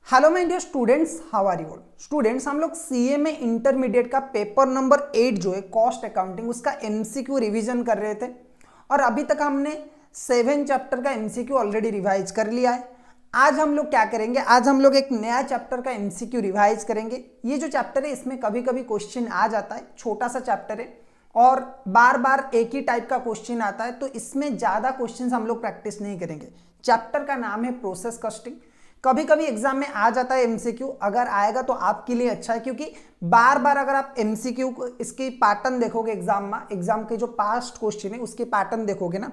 Hello my dear students, how are you all. Students, हम लोग CA में intermediate का पेपर नंबर 8 जो है कॉस्ट अकाउंटिंग, उसका एमसीक्यू रिवीजन कर रहे थे और अभी तक हमने 7 चैप्टर का एमसीक्यू ऑलरेडी रिवाइज कर लिया है। आज हम लोग क्या करेंगे, आज हम लोग एक नया चैप्टर का एमसीक्यू रिवाइज करेंगे। ये जो चैप्टर है इसमें कभी कभी क्वेश्चन आ जाता है, छोटा सा चैप्टर है और बार बार एक ही टाइप का क्वेश्चन आता है, तो इसमें ज़्यादा क्वेश्चन हम लोग प्रैक्टिस नहीं करेंगे। चैप्टर का नाम है प्रोसेस कॉस्टिंग। कभी कभी एग्जाम में आ जाता है एमसीक्यू, अगर आएगा तो आपके लिए अच्छा है, क्योंकि बार बार अगर आप एमसीक्यू को इसकी पैटर्न देखोगे एग्जाम में, एग्जाम के जो पास्ट क्वेश्चन है उसके पैटर्न देखोगे ना,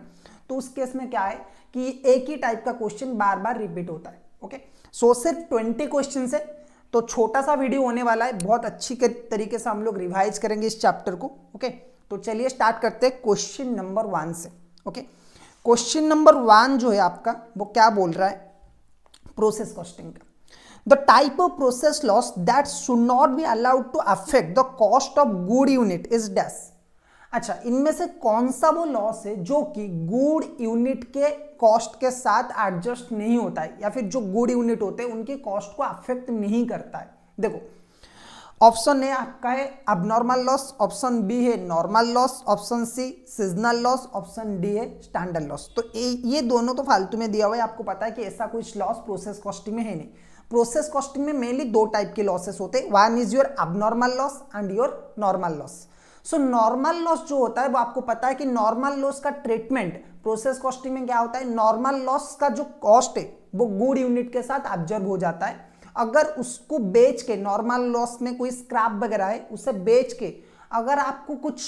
तो उस केस में क्या है कि एक ही टाइप का क्वेश्चन बार बार रिपीट होता है। ओके, सो सिर्फ 20 क्वेश्चन है, तो छोटा सा वीडियो होने वाला है, बहुत अच्छी तरीके से हम लोग रिवाइज करेंगे इस चैप्टर को। ओके, तो चलिए स्टार्ट करते हैं क्वेश्चन नंबर 1 से। ओके, क्वेश्चन नंबर 1 जो है आपका, वो क्या बोल रहा है, प्रोसेस कॉस्टिंग का। The type of process loss that should not be allowed to affect the cost of good unit is dash. अच्छा, इनमें से कौन सा वो लॉस है जो कि गुड यूनिट के कॉस्ट के साथ एडजस्ट नहीं होता है, या फिर जो गुड यूनिट होते हैं उनके कॉस्ट को अफेक्ट नहीं करता है। देखो, ऑप्शन ए आपका है अबनॉर्मल लॉस, ऑप्शन बी है normal loss, option C seasonal loss, option D है स्टैंडर्ड लॉस। तो ये दोनों तो फालतू में दिया हुआ है, आपको पता है कि ऐसा कुछ लॉस प्रोसेस कॉस्टिंग में है नहीं। प्रोसेस कॉस्टिंग में मेनली 2 टाइप के लॉसेस होते हैं, one is your abnormal loss and your normal loss. So normal loss जो होता है वो आपको पता है कि नॉर्मल लॉस का ट्रीटमेंट प्रोसेस कॉस्टिंग में क्या होता है, नॉर्मल लॉस का जो कॉस्ट है वो गुड यूनिट के साथ ऑब्जर्व हो जाता है। अगर उसको बेच के, नॉर्मल लॉस में कोई स्क्रैप वगैरह है उसे बेच के अगर आपको कुछ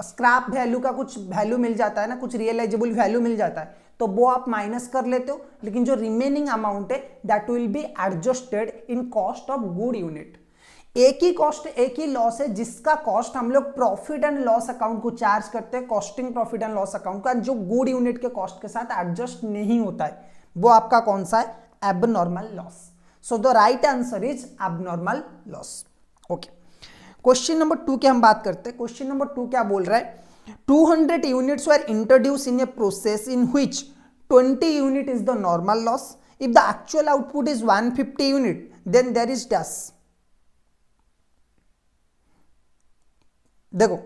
स्क्रैप वैल्यू का कुछ वैल्यू मिल जाता है ना, कुछ रियलाइजेबल वैल्यू मिल जाता है, तो वो आप माइनस कर लेते हो, लेकिन जो रिमेनिंग अमाउंट है that will be adjusted in cost of good unit. एक ही कॉस्ट, एक ही लॉस है जिसका कॉस्ट हम लोग प्रॉफिट एंड लॉस अकाउंट को चार्ज करते हैं, costing profit and loss account का, जो गुड यूनिट के कॉस्ट के साथ एडजस्ट नहीं होता है, वो आपका कौन सा है, abnormal loss. So the right answer is abnormal loss. Okay, question number 2 की हम बात करते हैं। क्वेश्चन नंबर 2 क्या बोल रहा है, 200 units were introduced in a process in which 20 unit is the normal loss. If the actual output is 150 unit then there is dash. देखो,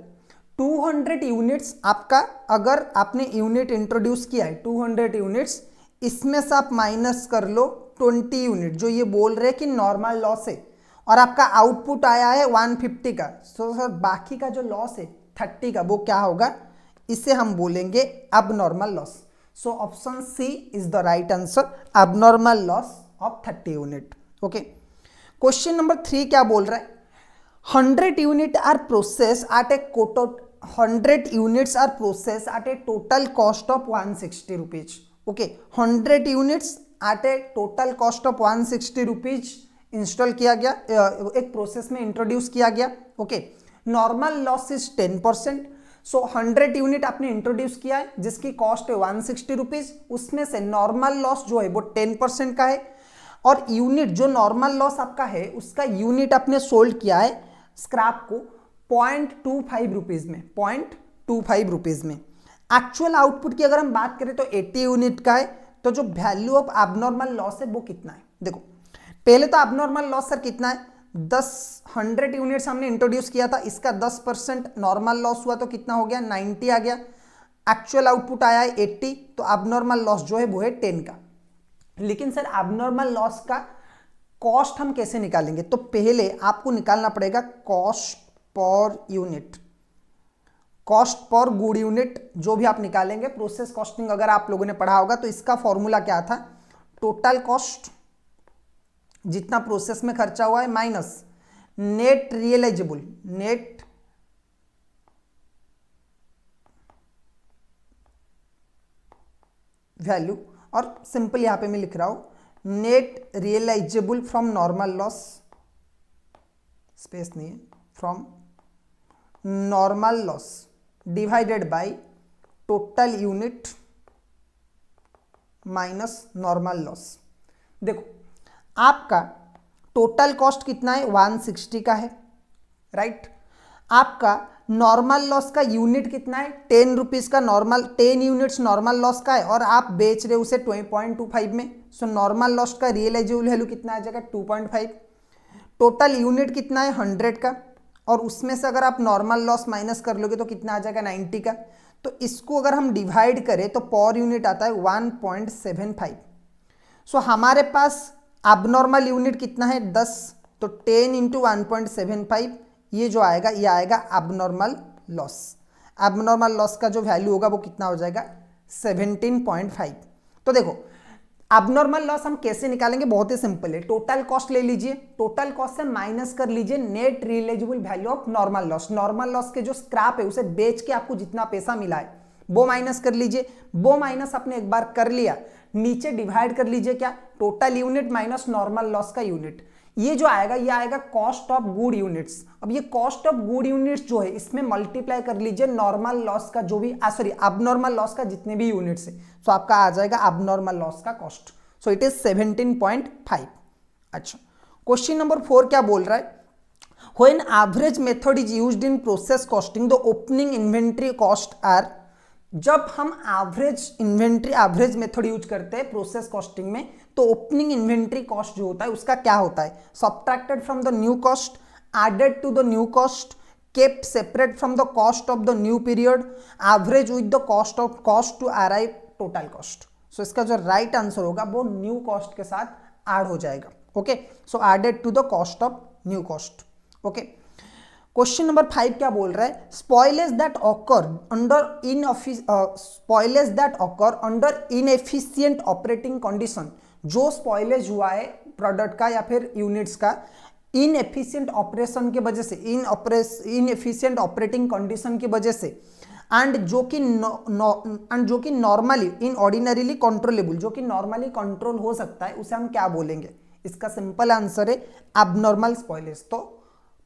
200 यूनिट्स आपका, अगर आपने यूनिट इंट्रोड्यूस किया है 200 यूनिट्स, इसमें से आप माइनस कर लो 20 यूनिट जो ये बोल रहे हैं कि नॉर्मल लॉस है, और आपका आउटपुट आया है 150 का। सो सर बाकी का जो लॉस है 30 का, वो क्या होगा, इसे हम बोलेंगे abnormal loss. So option C is the right answer, abnormal loss of 30 unit. Okay, question number 3 क्या बोल रहा है, 100 unit are processed at a 100 units are processed at a total cost of 160 rupees. Okay, 100 units at a total cost of 160 rupees install किया गया, एक process में introduce किया गया। Okay, normal loss is 10%। So 100 unit आपने introduce किया है जिसकी कॉस्ट है 160 रुपीज, उसमें से नॉर्मल लॉस जो है वो 10% का है, और यूनिट जो नॉर्मल लॉस आपका है उसका यूनिट आपने सोल्ड किया है स्क्रैप को 0.25 रुपीज में, 0.25 रुपीज में। एक्चुअल आउटपुट की अगर हम बात करें तो 80 यूनिट का है, तो जो वैल्यू ऑफ एबनॉर्मल लॉस है वो कितना है। देखो, पहले तो एबनॉर्मल लॉस सर कितना है, 100 यूनिट्स हमने इंट्रोड्यूस किया था, इसका 10% नॉर्मल लॉस हुआ तो कितना हो गया, 90 आ गया। एक्चुअल आउटपुट आया है 80, तो एबनॉर्मल लॉस जो है वो है 10 का। लेकिन सर एबनॉर्मल लॉस का कॉस्ट हम कैसे निकालेंगे, तो पहले आपको निकालना पड़ेगा cost per unit, cost per good unit, जो भी आप निकालेंगे। प्रोसेस कॉस्टिंग अगर आप लोगों ने पढ़ा होगा तो इसका फॉर्मूला क्या था, टोटल कॉस्ट जितना प्रोसेस में खर्चा हुआ है minus net realisable, net value, और सिंपल यहां पे मैं लिख रहा हूं net realisable from normal loss, space नहीं है, from normal loss divided by total unit minus normal loss. देखो, आपका टोटल कॉस्ट कितना है, 160 का है, राइट। आपका नॉर्मल लॉस का यूनिट कितना है, 10 रुपीज का नॉर्मल, 10 यूनिट्स नॉर्मल लॉस का है और आप बेच रहे हो उसे 0.25 में। सो नॉर्मल लॉस का रियलाइजेबल वैल्यू कितना आ जाएगा, 2.5। टोटल यूनिट कितना है, 100 का, और उसमें से अगर आप नॉर्मल लॉस माइनस कर लोगे तो कितना आ जाएगा, 90 का। तो इसको अगर हम डिवाइड करें तो पर यूनिट आता है 1.75। सो हमारे पास अबनॉर्मल यूनिट कितना है, 10। तो 10 इंटू 1.75 ये जो आएगा, ये आएगा अबनॉर्मल लॉस। अबनॉर्मल लॉस का जो वैल्यू होगा वो कितना हो जाएगा, 17.5। तो देखो अबनॉर्मल लॉस हम कैसे निकालेंगे, बहुत ही सिंपल है। टोटल कॉस्ट ले लीजिए, टोटल कॉस्ट से माइनस कर लीजिए net realisable value of normal loss. Normal loss के जो स्क्रैप है उसे बेच के आपको जितना पैसा मिला है वो माइनस कर लीजिए। वो माइनस आपने एक बार कर लिया, नीचे डिवाइड कर लीजिए क्या, total unit minus normal loss का यूनिट। ये जो आएगा ये आएगा कॉस्ट ऑफ गुड यूनिट्स। अब ये कॉस्ट ऑफ गुड यूनिट्स जो है इसमें मल्टीप्लाई कर लीजिए नॉर्मल लॉस का जो भी सॉरी अबनॉर्मल लॉस का जितने भी यूनिट्स है, सो आपका आ जाएगा अबनॉर्मल लॉस का कॉस्ट। So it is 17.5। अच्छा, क्वेश्चन नंबर 4 क्या बोल रहा है, when average method is used in process costing the opening inventory cost are. जब हम average inventory average method use करते हैं प्रोसेस कॉस्टिंग में तो ओपनिंग इन्वेंट्री कॉस्ट जो होता है उसका क्या होता है, subtracted from the new cost, added to the new cost, kept separate from the cost of the new period, average with the cost of cost to arrive total cost. So इसका जो right answer होगा वो new cost के साथ add हो जाएगा। Okay, so added to the cost of new cost. Okay, question number 5 क्या बोल रहा है, spoilage that occur under inefficient operating condition. जो स्पॉइलेज हुआ है प्रोडक्ट का या फिर यूनिट्स का इनएफिशिएंट ऑपरेशन की वजह से, इनएफिशिएंट ऑपरेटिंग कंडीशन की वजह से, एंड जो कि नॉर्मली इन ऑर्डिनरीली कंट्रोलेबल, जो कि नॉर्मली कंट्रोल हो सकता है, उसे हम क्या बोलेंगे। इसका सिंपल आंसर है अबनॉर्मल स्पॉइलेज। तो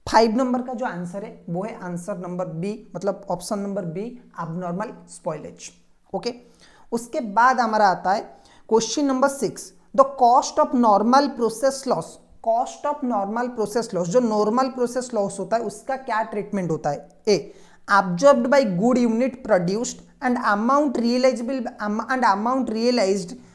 5 नंबर का जो आंसर है वो है आंसर नंबर बी, मतलब option number B, abnormal spoilage. Okay, उसके बाद हमारा आता है question number 6, the cost of normal process loss. Cost of normal process loss, जो नॉर्मल प्रोसेस लॉस होता है उसका क्या ट्रीटमेंट होता है। ए, absorbed by good unit produced and amount realized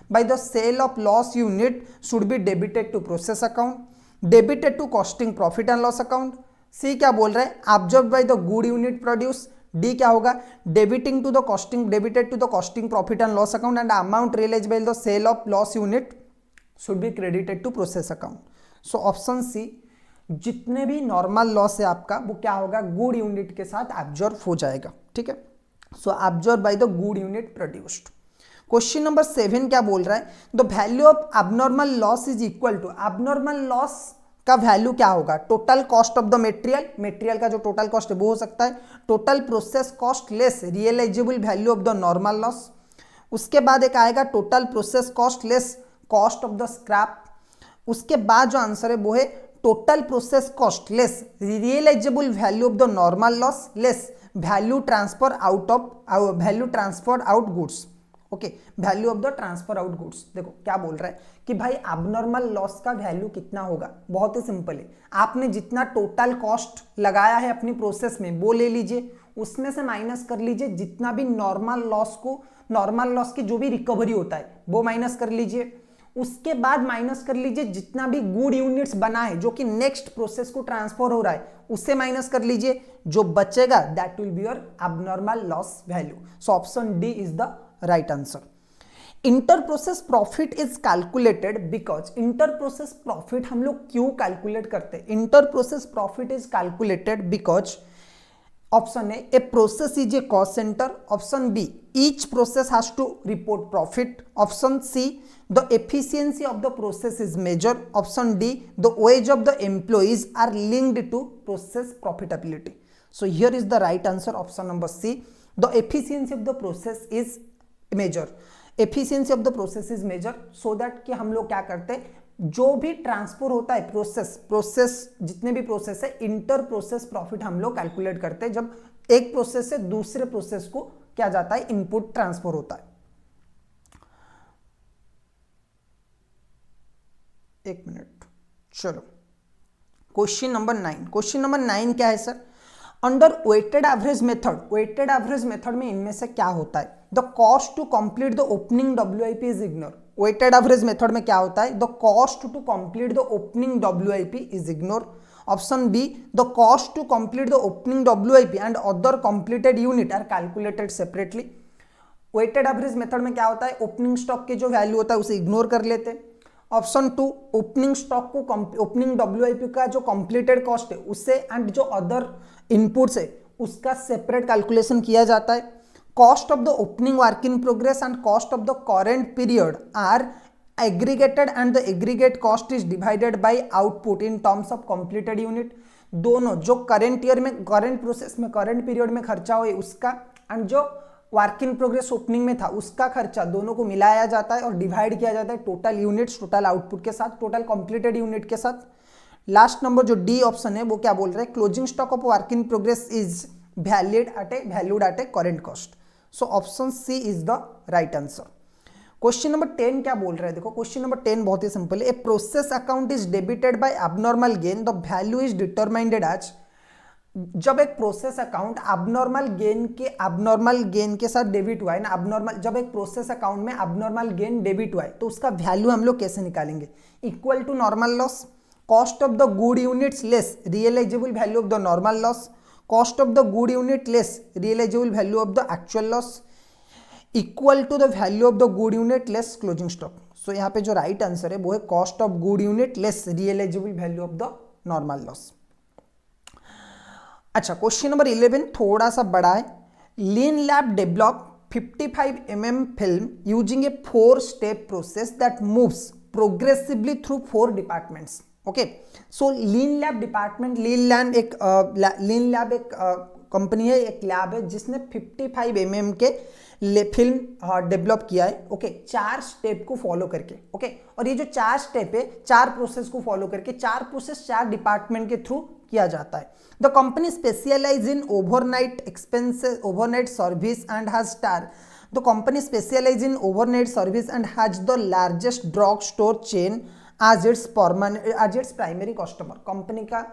by the sale of loss unit should be debited to process account, debited to costing profit and loss account। सी क्या बोल रहा है, absorbed by the good unit produced। D क्या होगा, debited to the costing profit and loss account and amount realized by the sale of loss unit should be credited to process account। So option C, जितने भी normal loss है आपका वो क्या होगा, good unit के साथ एब्जॉर्ब हो जाएगा। ठीक है, so absorb by the good unit produced. Question number 7 क्या बोल रहा है, the value of abnormal loss is equal to. Abnormal loss का वैल्यू क्या होगा, total cost of the material, material का जो टोटल कॉस्ट है वो हो सकता है, total process cost less realisable value of the normal loss. उसके बाद एक आएगा total process cost less cost of the scrap. उसके बाद जो आंसर है वो है total process cost less realisable value of the normal loss less value transfer out goods. Okay, value of the transfer out goods. देखो क्या बोल रहा है कि भाई अबनॉर्मल लॉस का वैल्यू कितना होगा, बहुत ही सिंपल है। आपने जितना टोटल कॉस्ट लगाया है अपनी प्रोसेस में वो ले लीजिए, उसमें से माइनस कर लीजिए जितना भी नॉर्मल लॉस की जो भी रिकवरी होता है वो माइनस कर लीजिए। उसके बाद माइनस कर लीजिए जितना भी गुड यूनिट्स बना है जो कि नेक्स्ट प्रोसेस को ट्रांसफर हो रहा है उससे माइनस कर लीजिए, जो बचेगा that will be your abnormal loss value. So option D is the right answer. Inter process profit is calculated because, inter process profit हम लोग क्यों कैलकुलेट करते हैं, inter process profit is calculated because option A process is a cost centre, option B each process has to report profit, option C the efficiency of the process is measured, option D the wage of the employees are linked to process profitability। so here is the right answer, option number C, the efficiency of the process is measured, efficiency of the process is measured so that कि हम लोग क्या करते हैं, जो भी transfer होता है प्रोसेस जितने भी प्रोसेस है इंटर प्रोसेस प्रॉफिट हम लोग कैलकुलेट करते हैं जब एक प्रोसेस से दूसरे प्रोसेस को क्या जाता है, इनपुट ट्रांसफर होता है। एक मिनट, चलो क्वेश्चन नंबर 9। क्वेश्चन नंबर 9 क्या है sir, under weighted average method में इनमें से क्या होता है? The cost to complete the opening WIP is ignore. Weighted average method में क्या होता है? The cost to complete the opening WIP is ignore. Option B, the cost to complete the opening WIP and other completed unit are calculated separately. Weighted average method में क्या होता है? Opening stock के जो वैल्यू होता है उसे ignore कर लेते हैं। ऑप्शन टू, ओपनिंग स्टॉक को ओपनिंग WIP का जो कंप्लीटेड कॉस्ट है उससे एंड जो अदर इनपुट्स है उसका सेपरेट कैलकुलेशन किया जाता है। Cost of the opening work in progress and cost of the current period are aggregated and the aggregate cost is divided by output in terms of completed unit. दोनों जो current year में, current process में, current period में खर्चा हुए उसका and जो work in progress opening में था उसका खर्चा, दोनों को मिलाया जाता है और डिवाइड किया जाता है टोटल यूनिट्स, टोटल आउटपुट के साथ, टोटल कंप्लीटेड यूनिट के साथ। लास्ट नंबर जो डी ऑप्शन है वो क्या बोल रहा है? Closing stock of work in progress is valued at a current cost. So option C is the right answer. Question number 10 क्या बोल रहा है? देखो क्वेश्चन नंबर 10 बहुत ही सिंपल है। A process account is debited by abnormal gain, the value is determined as. जब एक प्रोसेस अकाउंट एबनॉर्मल गेन के साथ डेबिट हुआ है ना, जब एक प्रोसेस अकाउंट में एबनॉर्मल गेन डेबिट हुआ है तो उसका वैल्यू हम लोग कैसे निकालेंगे? Equal to normal loss, cost of the good units less realisable value of the normal loss, cost of the good unit less realisable value of the actual loss, equal to the value of the good unit less closing stock. So यहाँ पे जो right answer है वो है cost of good unit less realisable value of the normal loss. अच्छा, question number 11 थोड़ा सा बड़ा है। Lean Lab develop 55 mm film using a 4-step process that moves progressively through 4 departments. Okay, so Lean Lab department, Lean Lab एक company है, एक lab है जिसने 55 mm के फिल्म डेवलप किया है। ओके, 4 स्टेप को फॉलो करके। ओके, और ये जो 4 स्टेप है 4 प्रोसेस को फॉलो करके, 4 प्रोसेस 4 डिपार्टमेंट के थ्रू किया जाता है। The company specialise in overnight expenses, overnight service and has the company specialise in overnight service and has the largest drug store chain as its primary customer. Company का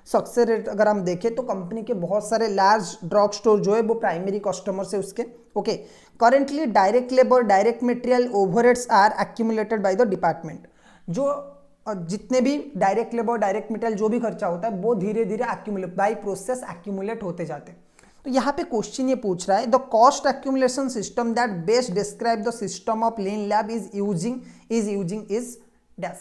success rate अगर हम देखें तो company के बहुत सारे large drug store जो है वो प्राइमरी कस्टमर है उसके। Okay, currently direct labour, direct material, overheads are accumulated by the department. जो जितने भी डायरेक्ट लेबर, डायरेक्ट मटेरियल जो भी खर्चा होता है वो धीरे धीरे एक्यूमुलेट बाय प्रोसेस एक्यूमुलेट होते जाते हैं। तो यहाँ पे क्वेश्चन ये पूछ रहा है, the cost accumulation system that best describe the system of lean lab is using is dash.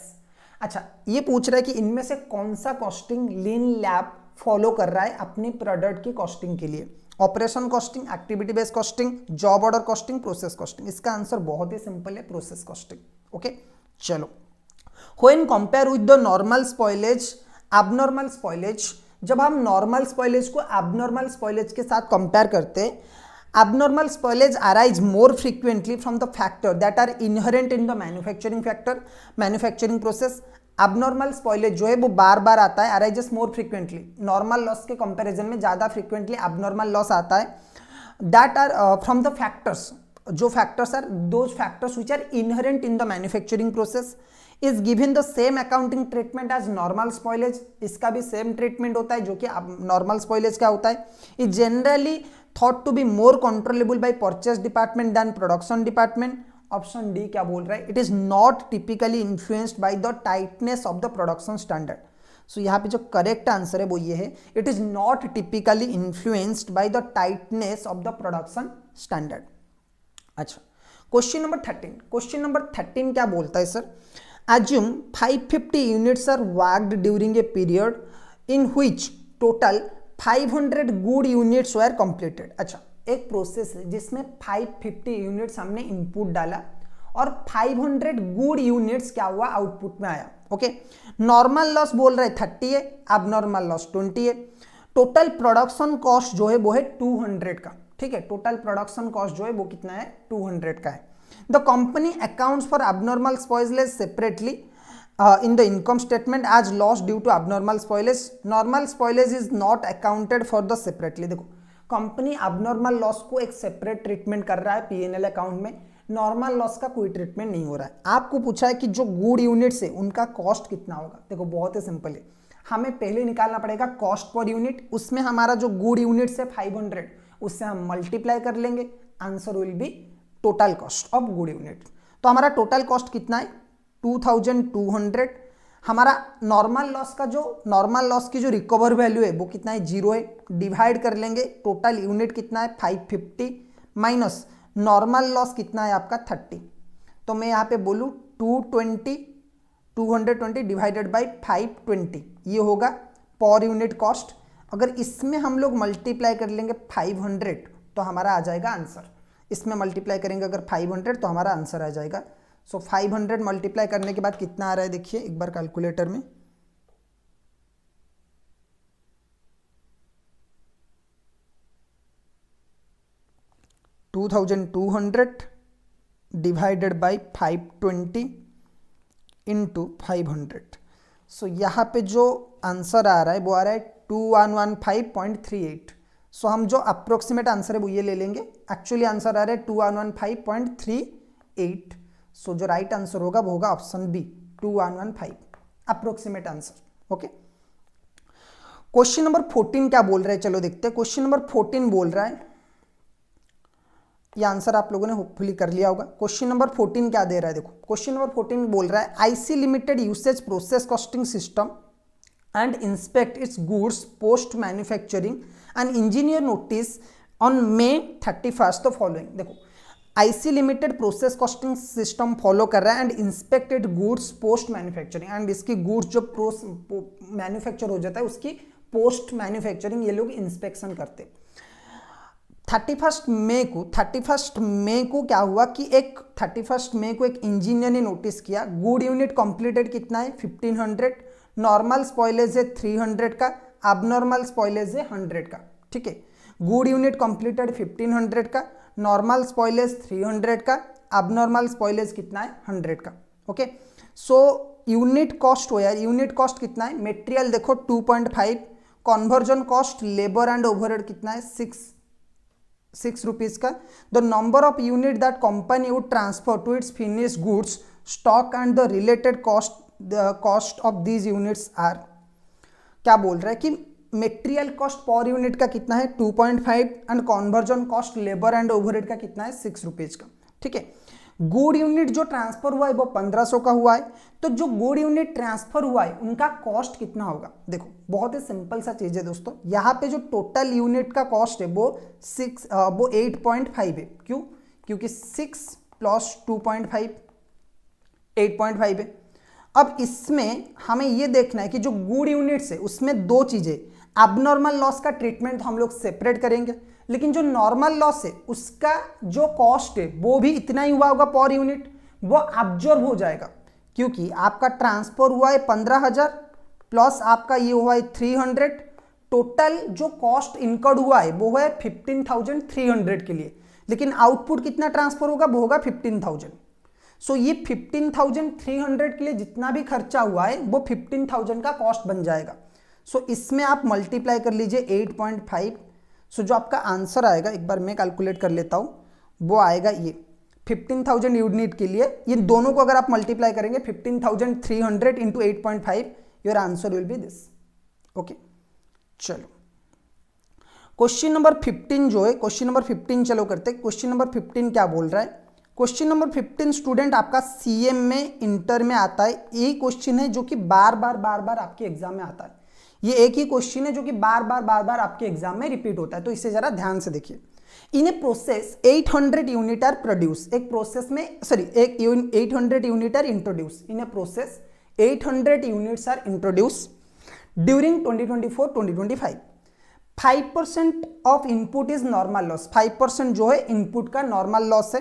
अच्छा, ये पूछ रहा है कि इनमें से कौन सा कॉस्टिंग लीन लैब फॉलो कर रहा है अपनी प्रोडक्ट की कॉस्टिंग के लिए? Operation costing, activity based costing, job order costing, process costing. इसका आंसर बहुत ही सिंपल है, प्रोसेस कॉस्टिंग। ओके, चलो, when compare with the normal spoilage, abnormal spoilage, जब हम नॉर्मल स्पॉइलेज को एबनॉर्मल स्पॉइलेज के साथ कंपेयर करते हैं, abnormal spoilage arise more frequently from the factor that are inherent in the manufacturing process। abnormal spoilage जो है वो बार बार आता है, arises more frequently, normal loss के comparison में ज़्यादा frequently abnormal loss आता है। that are from the factors, जो factors are those factors which are inherent in the manufacturing process is given the same accounting treatment as normal spoilage। इसका भी same treatment होता है जो कि normal spoilage का होता है। is generally thought to be more controllable by purchase department than production department। Option D क्या बोल रहा है? It is not typically influenced by the tightness of the production standard. So यहाँ पे जो करेक्ट आंसर है वो ये है, it is not typically influenced by the tightness of the production standard. अच्छा, क्वेश्चन नंबर 13 क्या बोलता है sir? Assume 550 units are worked during a period in which total 500 good units were completed. अच्छा, एक प्रोसेस है जिसमें 550 यूनिट्स हमने input डाला और 500 गुड यूनिट्स क्या हुआ? आउटपुट में आया। ओके, नॉर्मल लॉस बोल रहे 30 है, एबनॉर्मल लॉस 20 है। टोटल प्रोडक्शन कॉस्ट जो है वो है 200 का। ठीक है, टोटल प्रोडक्शन कॉस्ट जो है वो कितना है? 200 का है। The company accounts for abnormal spoilage separately in the income statement as loss due to abnormal spoilage। normal spoilage is not accounted for the separately। देखो, कंपनी abnormal loss को एक सेपरेट ट्रीटमेंट कर रहा है P&L अकाउंट में, normal loss का कोई treatment नहीं हो रहा है। आपको पूछा है कि जो गुड यूनिट्स है उनका कॉस्ट कितना होगा। देखो बहुत ही सिंपल है, हमें पहले निकालना पड़ेगा कॉस्ट पर यूनिट। उसमें हमारा जो गुड यूनिट है 500, उससे हम मल्टीप्लाई कर लेंगे, answer will be total cost of good unit. तो हमारा टोटल कॉस्ट कितना है 2200। हमारा नॉर्मल लॉस की जो रिकवर वैल्यू है वो कितना है 0 है। डिवाइड कर लेंगे, टोटल यूनिट कितना है 550 माइनस नॉर्मल लॉस कितना है आपका 30। तो मैं यहाँ पे बोलूँ 220 डिवाइडेड बाई 520, ये होगा पर यूनिट कॉस्ट। अगर इसमें हम लोग मल्टीप्लाई कर लेंगे 500 तो हमारा आ जाएगा आंसर। इसमें मल्टीप्लाई करेंगे अगर 500 तो हमारा आंसर आ जाएगा। सो 500 मल्टीप्लाई करने के बाद कितना आ रहा है देखिए एक बार कैलकुलेटर में, 2200 डिवाइडेड बाई 520 इंटू 500। सो यहाँ पे जो आंसर आ रहा है वो आ रहा है 2115.38। सो हम जो अप्रोक्सीमेट आंसर है वो ये ले लेंगे। एक्चुअली आंसर आ रहा है 2115.38। सो जो राइट आंसर होगा वो होगा option B 2115 approximate answer. Okay, question number 14 क्या बोल रहा है, चलो देखते हैं। क्वेश्चन नंबर 14 बोल रहा है, ये आंसर आप लोगों ने होपफुली कर लिया होगा। क्वेश्चन नंबर 14 क्या दे रहा है देखो, क्वेश्चन नंबर 14 बोल रहा है IC limited usage process costing system and inspect it's goods post manufacturing and engineer notice on May 31 तो फॉलोइंग। देखो IC limited process costing system follow कर रहा है and inspected goods post manufacturing, and इसकी goods जो manufacture हो जाता है उसकी पोस्ट मैन्युफैक्चरिंग ये लोग इंस्पेक्शन करते। 31 मई को क्या हुआ कि 31 मई को एक इंजीनियर ने नोटिस किया गुड यूनिट कंप्लीटेड कितना है 1500, नॉर्मल स्पॉइलेज है 300 का, अबनॉर्मल स्पॉइलेज है 100 का। ठीक है, गुड यूनिट कंप्लीटेड 1500 का, नॉर्मल स्पॉइलेज 300 का, अबनॉर्मल स्पॉइलेज कितना है 100 का। ओके, सो यूनिट कॉस्ट हो यार, यूनिट कॉस्ट कितना है, मेटेरियल देखो 2.5, conversion cost labour and overhead कितना है 6 रुपीज का। The number of unit that company would transfer to its finish goods stock and the related cost of these units are. क्या बोल रहा है कि मेटेरियल कॉस्ट पर यूनिट का कितना है 2.5 and conversion cost labour and overhead का कितना है 6 रुपीज का। ठीक है, गुड यूनिट जो ट्रांसफर हुआ है वो 1500 का हुआ है, तो जो गुड यूनिट ट्रांसफर हुआ है उनका कॉस्ट कितना होगा। देखो बहुत ही सिंपल सा चीज है दोस्तों, यहाँ पे जो टोटल यूनिट का कॉस्ट है वो 8.5 है। क्यों, क्योंकि 6 प्लस 2.5 8.5 है। अब इसमें हमें ये देखना है कि जो गुड यूनिट्स है उसमें दो चीजें, अबनॉर्मल लॉस का ट्रीटमेंट हम लोग सेपरेट करेंगे, लेकिन जो नॉर्मल लॉस है उसका जो कॉस्ट है वो भी इतना ही हुआ होगा पर यूनिट, वो अब्जॉर्ब हो जाएगा। क्योंकि आपका ट्रांसफर हुआ है 15,000 प्लस आपका ये हुआ है 300, टोटल जो कॉस्ट इनकर्ड हुआ है वो है 15,300 के लिए, लेकिन आउटपुट कितना ट्रांसफर होगा वो होगा 15,000। सो ये 15,300 के लिए जितना भी खर्चा हुआ है वो 15,000 का कॉस्ट बन जाएगा। सो इसमें आप मल्टीप्लाई कर लीजिए 8.5। सो जो आपका आंसर आएगा एक बार मैं कैलकुलेट कर लेता हूँ, वो आएगा ये 15,000 यूनिट के लिए, ये दोनों को अगर आप मल्टीप्लाई करेंगे 15,300 into 8.5, your answer will be this. Okay, चलो क्वेश्चन नंबर 15 जो है, क्वेश्चन नंबर 15 चलो करते हैं। क्वेश्चन नंबर 15 क्या बोल रहा है, क्वेश्चन नंबर 15 स्टूडेंट आपका सीएम में इंटर में आता है। यही क्वेश्चन है जो कि बार बार आपके एग्जाम में आता है। ये एक ही क्वेश्चन है जो कि बार बार आपके एग्जाम में रिपीट होता है, तो इसे जरा ध्यान से देखिए। In a process 800 unit are produce, एक प्रोसेस में 800 unit are introduce, in a process 800 units are introduce during 2024-2025। 5% of input is normal loss, 5% जो है इनपुट का नॉर्मल लॉस है।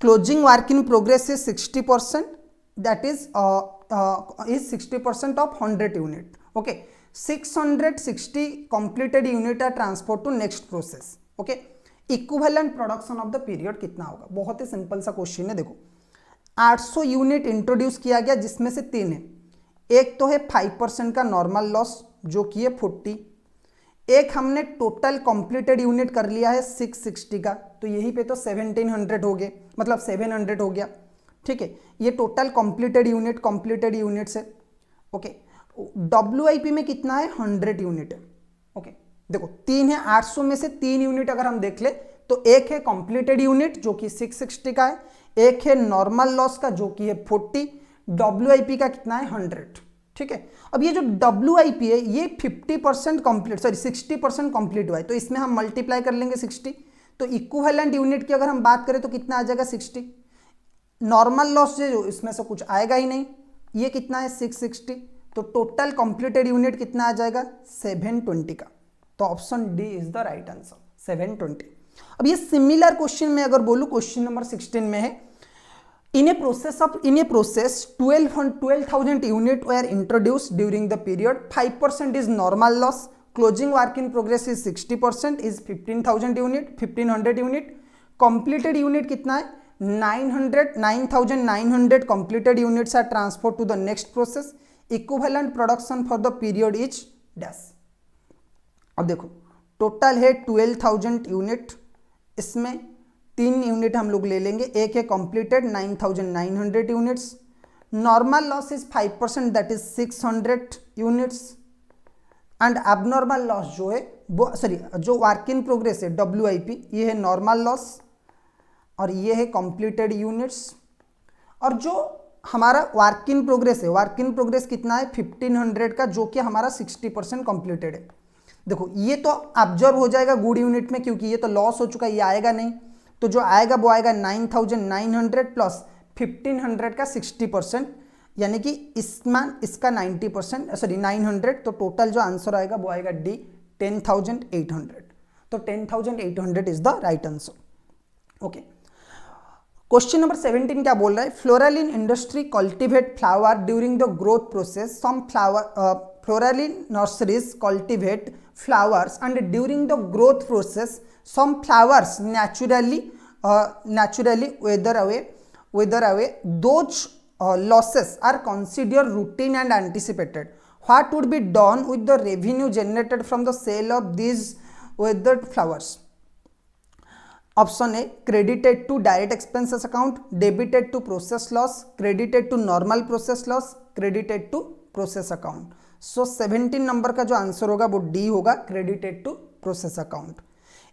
Closing work in progress is 60%, that is 60% of 100 unit. Okay, 660 completed unit are transferred to next process. Okay, equivalent production of the period कितना होगा। बहुत ही simple सा question है। देखो 800 यूनिट इंट्रोड्यूस किया गया जिसमें से 3 है, एक तो है 5% का नॉर्मल लॉस जो कि है 40, एक हमने टोटल कंप्लीटेड यूनिट कर लिया है 660 का, तो यहीं पे तो 1700 हो गए, मतलब 700 हो गया। ठीक है, ये टोटल कंप्लीटेड यूनिट से। ओके, WIP में कितना है 100 यूनिट है। ओके देखो 3 है, 800 में से 3 यूनिट अगर हम देख ले तो एक है कंप्लीटेड यूनिट जो कि 660 का है, एक है नॉर्मल लॉस का जो कि है 40, WIP का कितना है 100। ठीक है, अब ये जो WIP है ये 50% कंप्लीट, सॉरी 60% कंप्लीट हुआ है, तो इसमें हम मल्टीप्लाई कर लेंगे 60, तो इक्विवेलेंट यूनिट की अगर हम बात करें तो कितना आ जाएगा 60। नॉर्मल लॉस जो इसमें से कुछ आएगा ही नहीं, ये कितना है 660, तो टोटल कंप्लीटेड यूनिट कितना आ जाएगा 720 का। तो option D is the right answer 720। अब ये सिमिलर क्वेश्चन में अगर बोलूं, क्वेश्चन नंबर 16 में है, in a process 12,000 unit were introduced during the period, 5% is normal loss, closing work in progress is 60%, is 1500 unit, completed unit कितना है 9,900 completed units are transferred to the next process, equivalent production for the period is dash। अब देखो total है 12,000 unit, इसमें 3 unit हम लोग ले लेंगे, एक है completed 9,900 units, normal loss is 5% that is 600 units, and abnormal loss जो है वो, सॉरी जो वर्क इन प्रोग्रेस है WIP, ये है नॉर्मल लॉस और ये है कंप्लीटेड यूनिट्स, और जो हमारा वर्क इन प्रोग्रेस है, वर्क इन प्रोग्रेस कितना है 1500 का जो कि हमारा 60% कंप्लीटेड है। देखो ये तो ऑब्जर्व हो जाएगा गुड यूनिट में क्योंकि ये तो लॉस हो चुका है, ये आएगा नहीं, तो जो आएगा वो आएगा 9,900 प्लस 1500 का 60%, यानी कि इसमें इसका 90%, सॉरी 900, तो टोटल जो आंसर आएगा वो आएगा डी 10,800। तो 10,800 is the right answer. Okay, question number 17 क्या बोल रहा है, Floralin industry cultivate flower during the growth process, some Floralin nurseries cultivate flowers and during the growth process some flowers naturally wither away, those losses are considered routine and anticipated, what would be done with the revenue generated from the sale of these withered flowers? Option A, credited to direct expenses account, debited to process loss, credited to normal process loss, credited to process account। So 17 number का जो answer होगा वो D होगा, credited to process account.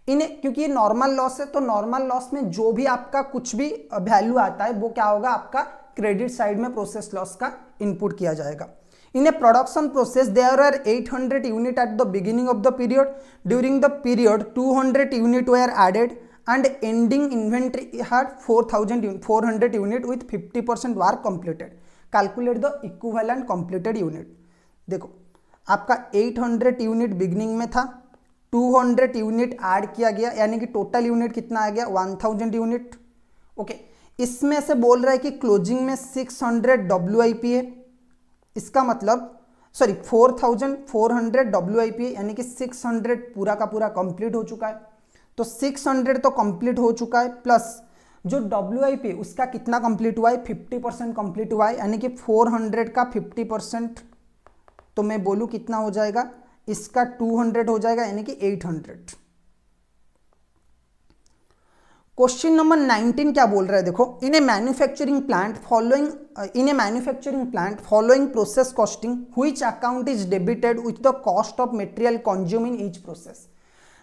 इन्हें क्योंकि ये normal loss है तो नॉर्मल लॉस में जो भी आपका कुछ भी वैल्यू आता है वो क्या होगा, आपका क्रेडिट साइड में प्रोसेस लॉस का इनपुट किया जाएगा। In a production process there are 800 unit at the beginning of the period, during the period 200 unit were added and ending inventory had 400 unit with 50% work completed, calculate the equivalent completed unit. देखो आपका 800 unit beginning में था, 200 unit add किया गया, यानी कि total unit कितना आ गया 1000 यूनिट। ओके, इसमें से बोल रहा है कि क्लोजिंग में 600 WIP है, इसका मतलब सॉरी 4400 WIP है, यानी कि 600 पूरा का पूरा कंप्लीट हो चुका है, तो 600 तो कंप्लीट हो चुका है, प्लस जो WIP उसका कितना कंप्लीट हुआ है 50% कंप्लीट हुआ है, यानी कि 400 का 50%, तो मैं बोलूं कितना हो जाएगा, इसका 200 हो जाएगा, यानी कि 800। क्वेश्चन नंबर 19 क्या बोल रहा है, देखो in a manufacturing plant following process costing which account is debited with the cost of material consume in each process.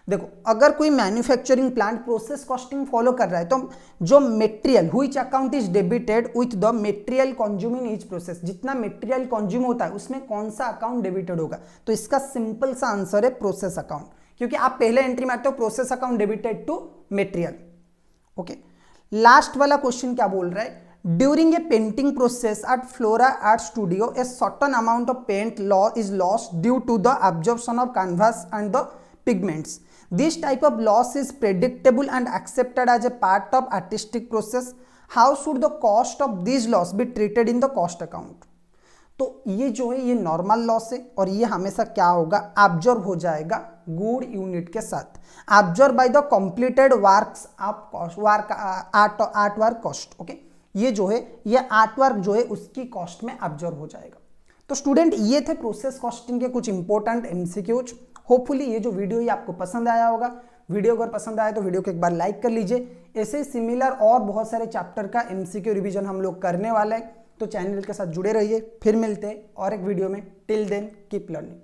देखो अगर कोई manufacturing plant process costing follow कर रहा है तो जो material which account is debited with the material consume in each process, जितना material consume होता है उसमें कौन सा अकाउंट डेबिटेड होगा, तो इसका सिंपल सा आंसर है प्रोसेस अकाउंट, क्योंकि आप पहले एंट्री में आते हो process account debited to material. Okay, last वाला क्वेश्चन क्या बोल रहा है, during a painting process at Flora art studio a certain amount of paint is lost due to the absorption of canvas and the pigments. This type of loss is predictable and accepted as a part of artistic process. How should the cost of this loss be treated in the cost account? तो ये जो है ये normal loss है और ये हमेशा क्या होगा, एब्जॉर्ब हो जाएगा गुड यूनिट के साथ, absorb by the completed works of cost, art work cost. Okay, ये जो है ये आर्ट वर्क जो है उसकी कॉस्ट में एब्जॉर्ब हो जाएगा। तो स्टूडेंट ये थे प्रोसेस कॉस्टिंग के कुछ इंपॉर्टेंट MCQs। होपफुली ये जो वीडियो ही आपको पसंद आया होगा। वीडियो अगर पसंद आया तो वीडियो को एक बार लाइक कर लीजिए। ऐसे सिमिलर और बहुत सारे चैप्टर का MCQ रिवीजन हम लोग करने वाले हैं। तो चैनल के साथ जुड़े रहिए। फिर मिलते हैं और एक वीडियो में। Till then keep learning.